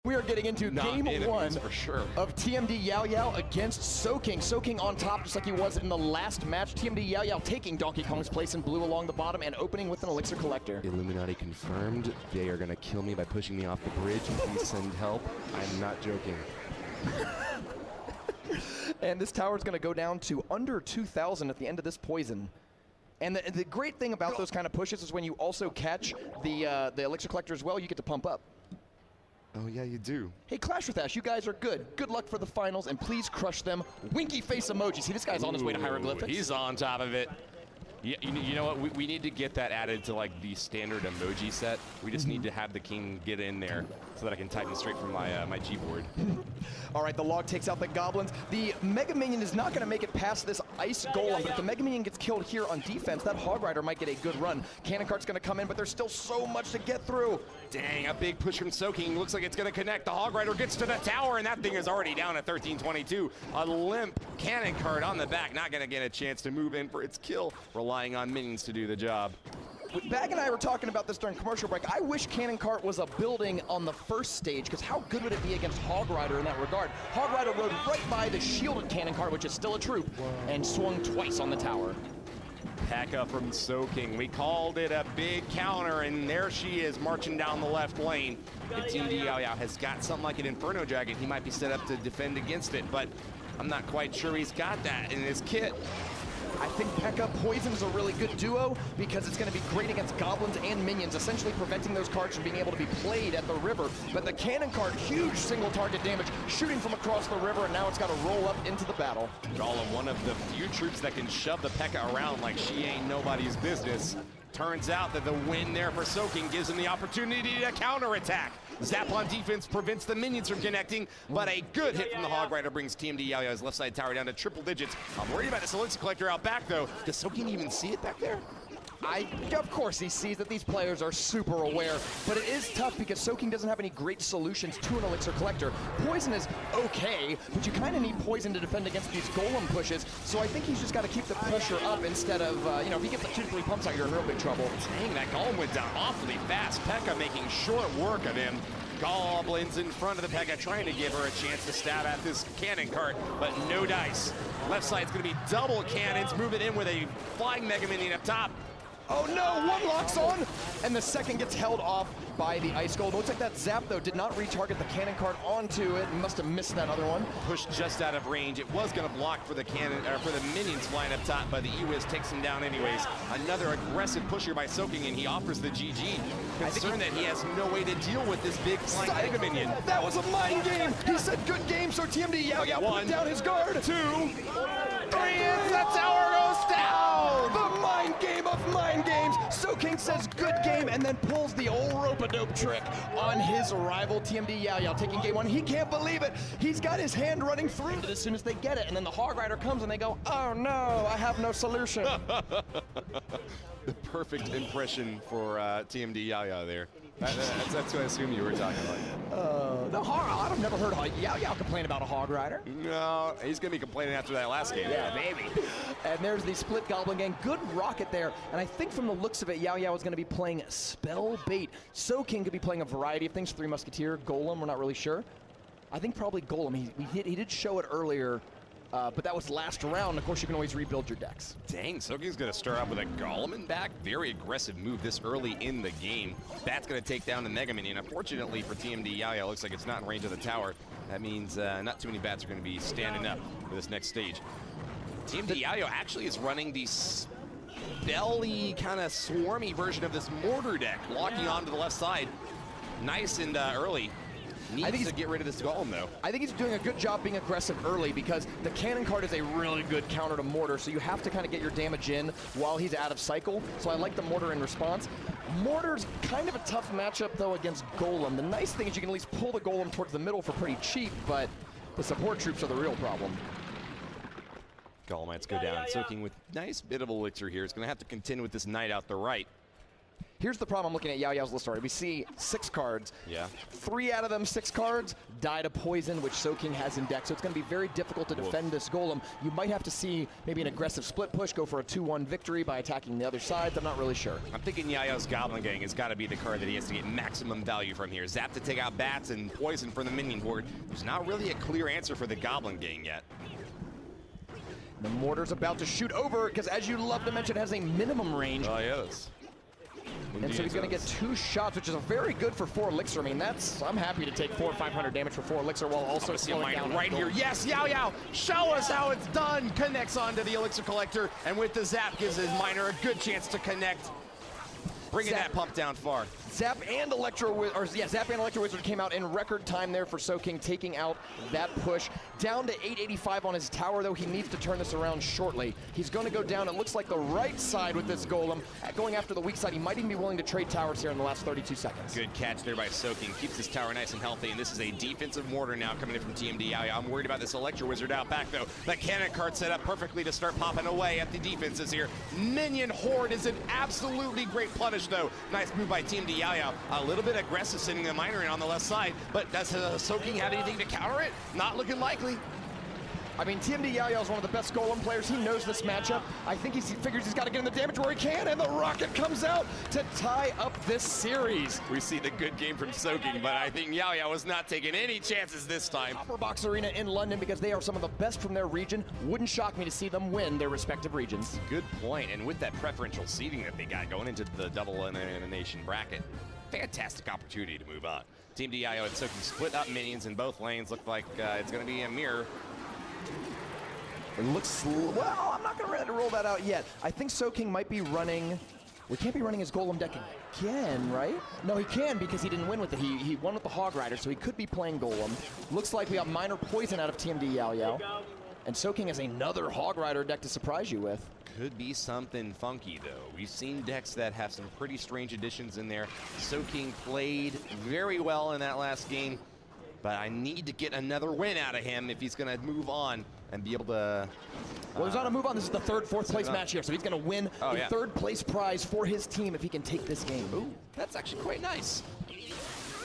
We are getting into game one for sure of TMD Yao Yao against Soking. Soking on top just like he was in the last match. TMD Yao Yao taking Donkey Kong's place in blue along the bottom and opening with an elixir collector. Illuminati confirmed. They are going to kill me by pushing me off the bridge. Please send help. I'm not joking. And this tower is going to go down to under 2,000 at the end of this poison. And the great thing about those kind of pushes is when you also catch the elixir collector as well, you get to pump up. Oh, yeah, you do. Hey, Clash with Ash, you guys are good. Good luck for the finals, and please crush them. Winky face emoji. See, this guy's on his way to hieroglyphics. He's on top of it. Yeah, you know what? We need to get that added to like the standard emoji set. We just need to have the king get in there so that I can type it straight from my my Gboard. All right, the log takes out the goblins. The Mega Minion is not going to make it past this ice golem, but if the Mega Minion gets killed here on defense, that Hog Rider might get a good run. Cannon Cart's going to come in, but there's still so much to get through. Dang, a big push from Soking. Looks like it's going to connect. The Hog Rider gets to the tower, and that thing is already down at 1322. A limp Cannon Cart on the back, not going to get a chance to move in for its kill, relying on minions to do the job. Bag and I were talking about this during commercial break. I wish Cannon Cart was a building on the first stage, because how good would it be against Hog Rider in that regard? Hog Rider rode right by the shielded Cannon Cart, which is still a troop, and swung twice on the tower. P.E.K.K.A from Soking. We called it a big counter, and there she is marching down the left lane. If TMD Yao Yao has got something like an Inferno Dragon, he might be set up to defend against it, but I'm not quite sure he's got that in his kit. I think P.E.K.K.A Poison is a really good duo because it's going to be great against goblins and minions, essentially preventing those cards from being able to be played at the river. But the Cannon Cart, huge single target damage, shooting from across the river, and now it's got to roll up into the battle. Gala, one of the few troops that can shove the P.E.K.K.A around like she ain't nobody's business. Turns out that the win there for Soking gives him the opportunity to counterattack. Zap on defense prevents the minions from connecting, but a good hit from the Hog Rider brings TMD Yao Yao's left side tower down to triple digits. I'm worried about this elixir collector out back, though. Does Soking even see it back there? Of course he sees that these players are super aware, but it is tough because Soking doesn't have any great solutions to an elixir collector. Poison is okay, but you kind of need poison to defend against these golem pushes, so I think he's just got to keep the pressure up instead of, you know, if he gets like 2 to 3 pumps out, you're in real big trouble. Dang, that golem went down awfully fast. P.E.K.K.A making short work of him. Goblins in front of the P.E.K.K.A trying to give her a chance to stab at this Cannon Cart, but no dice. Left side's going to be double cannons, moving in with a flying Mega Minion up top. Oh no, one locks on, and the second gets held off by the Ice Gold. Looks like that Zap, though, did not retarget the Cannon Cart onto it. Must have missed that other one. Pushed just out of range. It was going to block for the for the minions flying up top, but the E-Wiz takes him down anyways. Another aggressive push here by Soking, and he offers the GG. Concerned that he has no way to deal with this big flying Mega Minion. That was a mind game. He said good game, so TMD Yao Yao put down his guard. 2, 3, and the tower goes down! The mind game of mind games. Soking says good game and then pulls the old rope-a-dope trick on his rival TMD Yao Yao, taking game 1. He can't believe it. He's got his hand running through it as soon as they get it, and then the Hog Rider comes and they go, oh no, I have no solution. The perfect impression for TMD Yao Yao there. That's what I assume you were talking about. I've never heard Yao Yao complain about a Hog Rider. No, he's going to be complaining after that last game. Yeah, maybe. And there's the split Goblin Gang. Good rocket there. And I think from the looks of it, Yao Yao is going to be playing Spell Bait. Soking could be playing a variety of things. 3 Musketeer, Golem, we're not really sure. I think probably Golem. He did show it earlier. But that was last round. Of course, you can always rebuild your decks. Dang, Soking's going to start out with a Golem in back. Very aggressive move this early in the game. That's going to take down the Mega Minion. Unfortunately for TMD Yao Yao, looks like it's not in range of the tower. That means not too many bats are going to be standing up for this next stage. TMD Yao Yao actually is running the belly kind of swarmy version of this mortar deck, locking onto the left side. Nice and early. Needs to get rid of this golem, though. I think he's doing a good job being aggressive early because the Cannon Cart is a really good counter to Mortar, so you have to kind of get your damage in while he's out of cycle. So I like the Mortar in response. Mortar's kind of a tough matchup, though, against Golem. The nice thing is you can at least pull the Golem towards the middle for pretty cheap, but the support troops are the real problem. Golemites go down. Soking with nice bit of elixir here. It's going to have to contend with this Knight out the right. Here's the problem I'm looking at Yao Yao's list already. We see 6 cards. Yeah. 3 out of them 6 cards die to poison, which Soking has in deck. So it's going to be very difficult to defend this golem. You might have to see maybe an aggressive split push, go for a 2-1 victory by attacking the other sides. I'm not really sure. I'm thinking Yao Yao's Goblin Gang has got to be the card that he has to get maximum value from here. Zap to take out bats and poison from the minion board. There's not really a clear answer for the Goblin Gang yet. The mortar's about to shoot over because, as you love to mention, it has a minimum range. Oh, yes. And so he's going to get 2 shots, which is a very good for 4 elixir. I mean, I'm happy to take 400 or 500 damage for 4 elixir while also slowing down right here. Yes, Yao Yao, show us how it's done. Connects onto the elixir collector, and with the zap gives his miner a good chance to connect, bringing that pump down far. Zap and Electro Wizard came out in record time there for Soking, taking out that push. Down to 885 on his tower, though. He needs to turn this around shortly. He's going to go down, it looks like, the right side with this golem. Going after the weak side, he might even be willing to trade towers here in the last 32 seconds. Good catch there by Soking. Keeps his tower nice and healthy, and this is a defensive mortar now coming in from TMD Yao Yao. I'm worried about this Electro Wizard out back, though. The cannon card set up perfectly to start popping away at the defenses here. Minion Horde is an absolutely great punish, though. Nice move by TMD Yao Yao. A little bit aggressive sending the miner in on the left side, but does Soking have anything to counter it? Not looking likely. I mean, TMD Yao Yao is one of the best golem players. He knows this matchup. I think he figures he's got to get in the damage where he can, and the rocket comes out to tie up this series. We see the good game from Soking, but I think Yao Yao was not taking any chances this time. Copper Box Arena in London, because they are some of the best from their region. Wouldn't shock me to see them win their respective regions. Good point, and with that preferential seeding that they got going into the double elimination bracket, fantastic opportunity to move on. TMD Yao Yao and Soking split up minions in both lanes. Look like it's going to be a mirror. It looks, well, I'm not going to ready to roll that out yet. I think Soking might be running, we can't be running his golem deck again, right? No, he can because he didn't win with it. He won with the Hog Rider, so he could be playing golem. Looks like we got minor poison out of TMD Yao Yao. And Soking has another Hog Rider deck to surprise you with. Could be something funky, though. We've seen decks that have some pretty strange additions in there. Soking played very well in that last game, but I need to get another win out of him if he's going to move on and be able to... Well, he's not a move on. This is the 3rd, 4th place match here, so he's going to win a 3rd place prize for his team if he can take this game. Ooh, that's actually quite nice.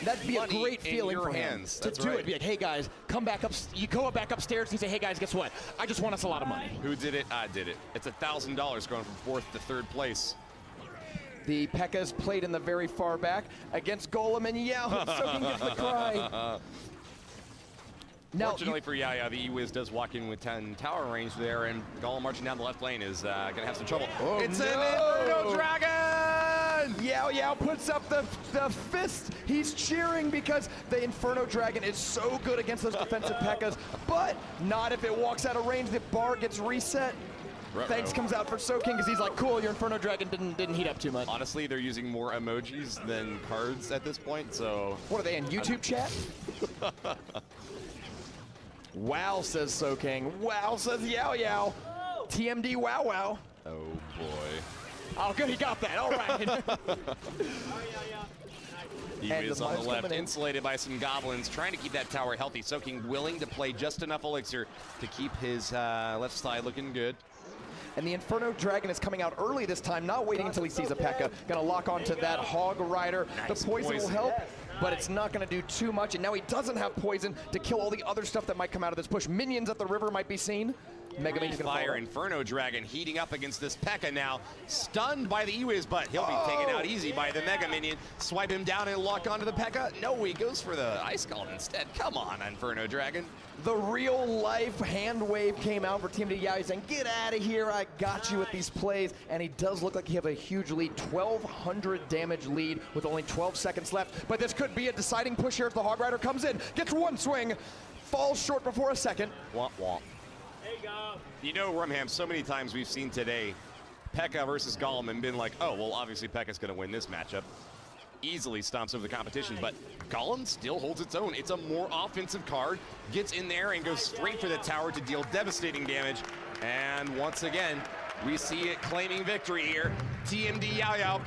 That'd be a great feeling for him to do it. Be like, hey guys, come back up. You go back upstairs and you say, hey guys, guess what? I just won us a lot of money. Who did it? I did it. It's $1,000 going from 4th to 3rd place. The P.E.K.K.A.s played in the very far back against Golem and Yao. Soking gets the cry. Now, fortunately for Yao Yao, the E-Wiz does walk in with 10 tower range there, and Golem marching down the left lane is going to have some trouble. Oh, it's an Inferno Dragon! Yao Yao puts up the fist. He's cheering because the Inferno Dragon is so good against those defensive P.E.K.K.A.s, but not if it walks out of range. The bar gets reset. Thanks comes out for Soking because he's like, cool, your Inferno Dragon didn't heat up too much. Honestly, they're using more emojis than cards at this point, so... What are they, in YouTube chat? Wow, says Soking. Wow, says Yao Yao. TMD wow wow. Oh, boy. Oh, good, he got that. All right. He is on the left, insulated by some goblins, trying to keep that tower healthy. Soking willing to play just enough elixir to keep his left side looking good. And the Inferno Dragon is coming out early this time, not waiting until he sees a P.E.K.K.A. Gonna lock onto that Hog Rider. Nice the poison will help, but it's not gonna do too much. And now he doesn't have poison to kill all the other stuff that might come out of this push. Minions at the river might be seen. Mega Man's gonna fire. Inferno Dragon heating up against this P.E.K.K.A. now. Stunned by the E-Wiz, but he'll be taken out easy by the Mega Minion. Swipe him down and lock onto the P.E.K.K.A. No, he goes for the Ice Golem instead. Come on, Inferno Dragon. The real life hand wave came out for TMD Yao Yao saying, get out of here, I got you with these plays. And he does look like he has a huge lead, 1,200 damage lead with only 12 seconds left. But this could be a deciding push here if the Hog Rider comes in, gets one swing, falls short before a second. Womp womp. You know, Rumham, so many times we've seen today P.E.K.K.A. versus Golem and been like, oh, well, obviously P.E.K.K.A.'s going to win this matchup. Easily stomps over the competition, but Golem still holds its own. It's a more offensive card, gets in there and goes straight for the tower to deal devastating damage. And once again, we see it claiming victory here. TMD Yao Yao.